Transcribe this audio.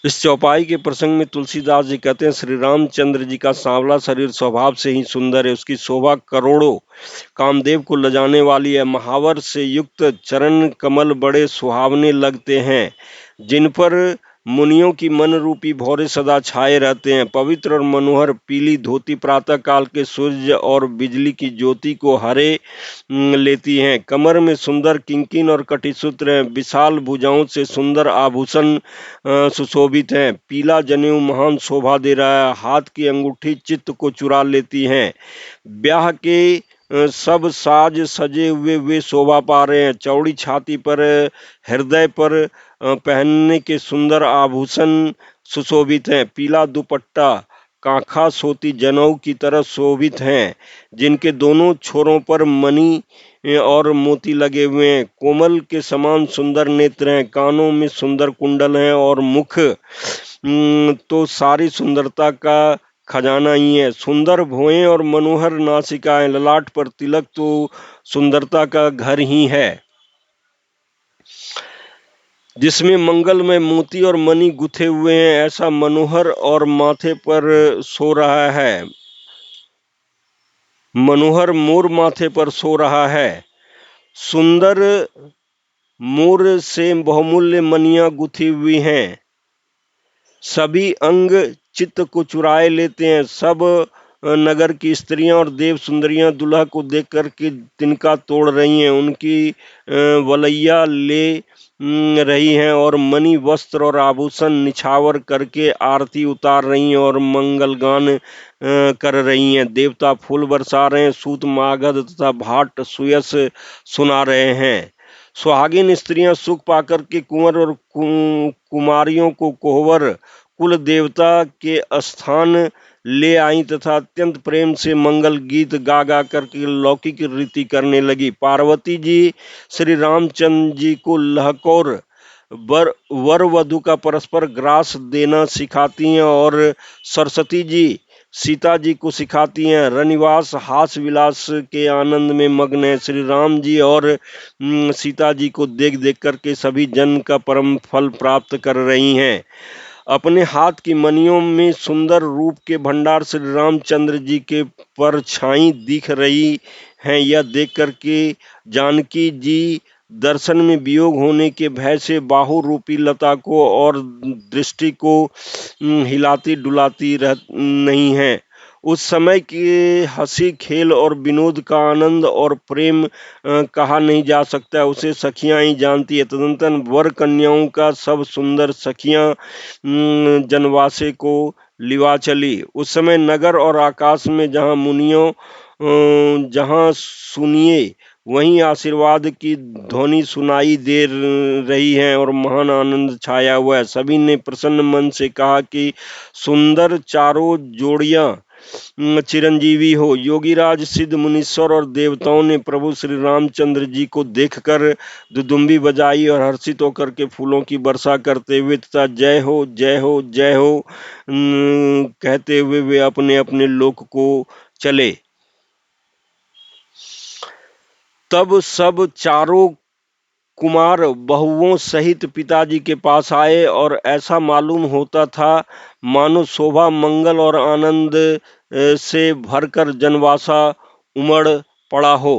इस चौपाई के प्रसंग में तुलसीदास जी कहते हैं, श्री रामचंद्र जी का सांवला शरीर स्वभाव से ही सुंदर है। उसकी शोभा करोड़ों कामदेव को लजाने वाली है। महावर से युक्त चरण कमल बड़े सुहावने लगते हैं, जिन पर मुनियों की मन रूपी भौरे सदा छाए रहते हैं। पवित्र और मनोहर पीली धोती प्रातः काल के सूर्य और बिजली की ज्योति को हरे लेती हैं। कमर में सुंदर किंकिन और कटिसूत्र हैं। विशाल भुजाओं से सुंदर आभूषण सुशोभित हैं। पीला जनेऊ महान शोभा दे रहा है। हाथ की अंगूठी चित्त को चुरा लेती हैं। ब्याह के सब साज सजे हुए वे शोभा पा रहे हैं। चौड़ी छाती पर, हृदय पर पहनने के सुंदर आभूषण सुशोभित हैं। पीला दुपट्टा कांखा सोती जनेऊ की तरह शोभित हैं, जिनके दोनों छोरों पर मणि और मोती लगे हुए हैं। कोमल के समान सुंदर नेत्र हैं। कानों में सुंदर कुंडल हैं और मुख तो सारी सुंदरता का खजाना ही है। सुंदर भौहें और मनोहर नासिकाएं, ललाट पर तिलक तो सुंदरता का घर ही है, जिसमें मंगलमय मोती और मणि गुथे हुए हैं। ऐसा मनोहर और माथे पर सो रहा है, मनोहर मोर माथे पर सो रहा है। सुंदर मोर से बहुमूल्य मणियां गुथी हुई हैं। सभी अंग चित्त को चुराए लेते हैं। सब नगर की स्त्रियां और देव सुंदरियां दुल्हा को देख कर के तिनका तोड़ रही हैं। उनकी वलैया ले रही हैं और मणि वस्त्र और आभूषण निछावर करके आरती उतार रही हैं और मंगल गान कर रही हैं। देवता फूल बरसा रहे हैं। सूत मागध तथा भाट सुयस सुना रहे हैं। सुहागिन स्त्रियां सुख पाकर के कुंवर और कुमारियों को कोहबर कुल देवता के स्थान ले आई तथा अत्यंत प्रेम से मंगल गीत गा गा करके लौकिक रीति करने लगी। पार्वती जी श्री रामचंद्र जी को लहकोर वर वधु का परस्पर ग्रास देना सिखाती हैं और सरस्वती जी सीता जी को सिखाती हैं। रनिवास हास विलास के आनंद में मग्न है। श्री राम जी और सीता जी को देख देख करके सभी जन का परम फल प्राप्त कर रही हैं। अपने हाथ की मणियों में सुंदर रूप के भंडार श्री रामचंद्र जी के परछाई दिख रही हैं। यह देख करके जानकी जी दर्शन में वियोग होने के भय से बाहु रूपी लता को और दृष्टि को हिलाती डुलाती नहीं है। उस समय के हंसी खेल और विनोद का आनंद और प्रेम कहा नहीं जा सकता, उसे सखियां ही जानती है। तदनंतर वर कन्याओं का सब सुंदर सखियां जनवासे को लिवा चली। उस समय नगर और आकाश में जहाँ मुनियों जहाँ सुनिए वहीं आशीर्वाद की ध्वनि सुनाई दे रही है और महान आनंद छाया हुआ है। सभी ने प्रसन्न मन से कहा कि सुंदर चारों जोड़ियां चिरंजीवी हो। योगीराज सिद्ध मुनीश्वर और देवताओं ने प्रभु श्री रामचंद्र जी को देखकर दुदुम्बी बजाई और हर्षित होकर के फूलों की वर्षा करते हुए तथा जय हो जय हो जय हो कहते हुए वे अपने अपने लोक को चले। तब सब चारों कुमार बहुओं सहित पिताजी के पास आए और ऐसा मालूम होता था मानो शोभा मंगल और आनंद से भरकर जनवासा उमड़ पड़ा हो।